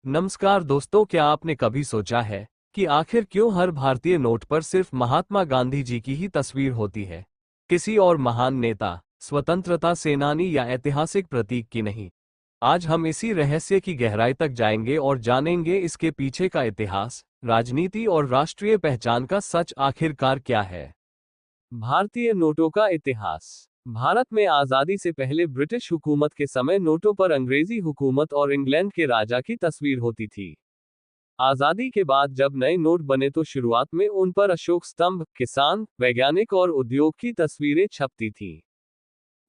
नमस्कार दोस्तों, क्या आपने कभी सोचा है कि आखिर क्यों हर भारतीय नोट पर सिर्फ महात्मा गांधी जी की ही तस्वीर होती है, किसी और महान नेता, स्वतंत्रता सेनानी या ऐतिहासिक प्रतीक की नहीं। आज हम इसी रहस्य की गहराई तक जाएंगे और जानेंगे इसके पीछे का इतिहास, राजनीति और राष्ट्रीय पहचान का सच आखिरकार क्या है। भारतीय नोटों का इतिहास। भारत में आजादी से पहले ब्रिटिश हुकूमत के समय नोटों पर अंग्रेजी हुकूमत और इंग्लैंड के राजा की तस्वीर होती थी। आजादी के बाद जब नए नोट बने तो शुरुआत में उन पर अशोक स्तंभ, किसान, वैज्ञानिक और उद्योग की तस्वीरें छपती थीं।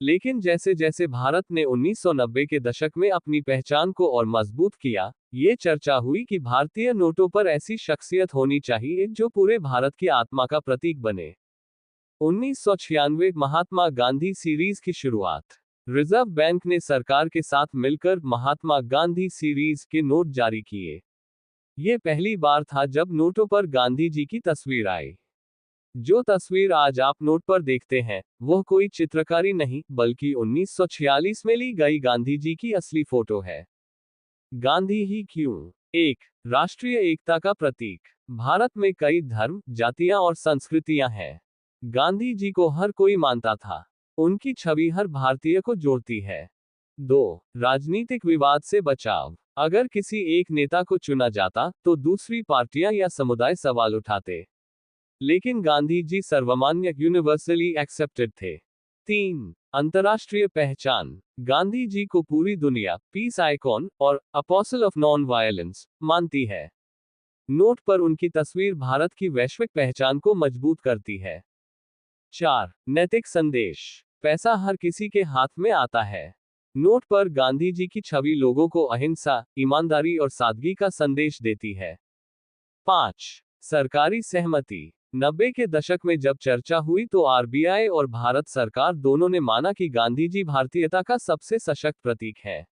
लेकिन जैसे जैसे भारत ने 1990 के दशक में अपनी पहचान को और मजबूत किया, ये चर्चा हुई कि भारतीय नोटों पर ऐसी शख्सियत होनी चाहिए जो पूरे भारत की आत्मा का प्रतीक बने। 1996 महात्मा गांधी सीरीज की शुरुआत। रिजर्व बैंक ने सरकार के साथ मिलकर महात्मा गांधी सीरीज के नोट जारी किए। ये पहली बार था जब नोटों पर गांधी जी की तस्वीर आई। जो तस्वीर आज आप नोट पर देखते हैं, वह कोई चित्रकारी नहीं, बल्कि 1946 में ली गई गांधी जी की असली फोटो है। गांधी ही क्यों? एक, राष्ट्रीय एकता का प्रतीक। भारत में कई धर्म, जातियां और संस्कृतियां हैं। गांधी जी को हर कोई मानता था। उनकी छवि हर भारतीय को जोड़ती है। 2, राजनीतिक विवाद से बचाव। अगर किसी एक नेता को चुना जाता, तो दूसरी पार्टियां या समुदाय सवाल उठाते। लेकिन गांधी जी सर्वमान्य, यूनिवर्सली एक्सेप्टेड थे। 3, अंतर्राष्ट्रीय पहचान। गांधी जी को पूरी दुनिया पीस आइकॉन और अपोस्टल ऑफ नॉन वायलेंस मानती है। नोट पर उनकी तस्वीर भारत की वैश्विक पहचान को मजबूत करती है। 4, नैतिक संदेश। पैसा हर किसी के हाथ में आता है। नोट पर गांधी जी की छवि लोगों को अहिंसा, ईमानदारी और सादगी का संदेश देती है। 5, सरकारी सहमति। 90 के दशक में जब चर्चा हुई तो आरबीआई और भारत सरकार दोनों ने माना कि गांधी जी भारतीयता का सबसे सशक्त प्रतीक है।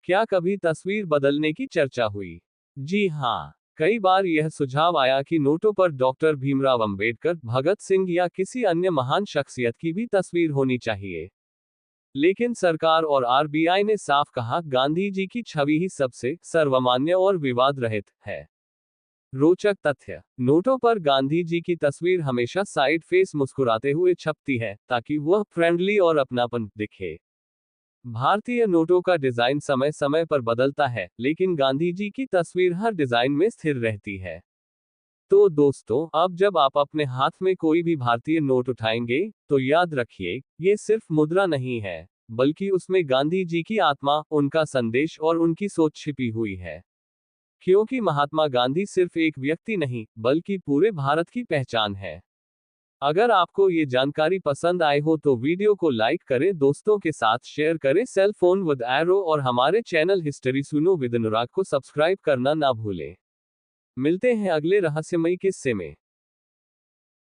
क्या कभी तस्वीर बदलने की चर्चा हुई? जी हाँ, कई बार यह सुझाव आया कि नोटों पर डॉक्टर भीमराव अंबेडकर, भगत सिंह या किसी अन्य महान शख्सियत की भी तस्वीर होनी चाहिए। लेकिन सरकार और आरबीआई ने साफ कहा, गांधी जी की छवि ही सबसे सर्वमान्य और विवाद रहित है। रोचक तथ्य। नोटों पर गांधी जी की तस्वीर हमेशा साइड फेस मुस्कुराते हुए छपती है, ताकि वह फ्रेंडली और अपनापन दिखे। भारतीय नोटों का डिजाइन समय समय पर बदलता है, लेकिन गांधी जी की तस्वीर हर डिजाइन में स्थिर रहती है। तो दोस्तों, अब जब आप अपने हाथ में कोई भी भारतीय नोट उठाएंगे, तो याद रखिए, ये सिर्फ मुद्रा नहीं है, बल्कि उसमें गांधी जी की आत्मा, उनका संदेश और उनकी सोच छिपी हुई है। क्योंकि महात्मा गांधी सिर्फ एक व्यक्ति नहीं, बल्कि पूरे भारत की पहचान है। अगर आपको ये जानकारी पसंद आए हो तो वीडियो को लाइक करें, दोस्तों के साथ शेयर करें, सेल फोन विद एरो और हमारे चैनल हिस्ट्री सुनो विद अनुराग को सब्सक्राइब करना ना भूलें। मिलते हैं अगले रहस्यमयी किस्से में।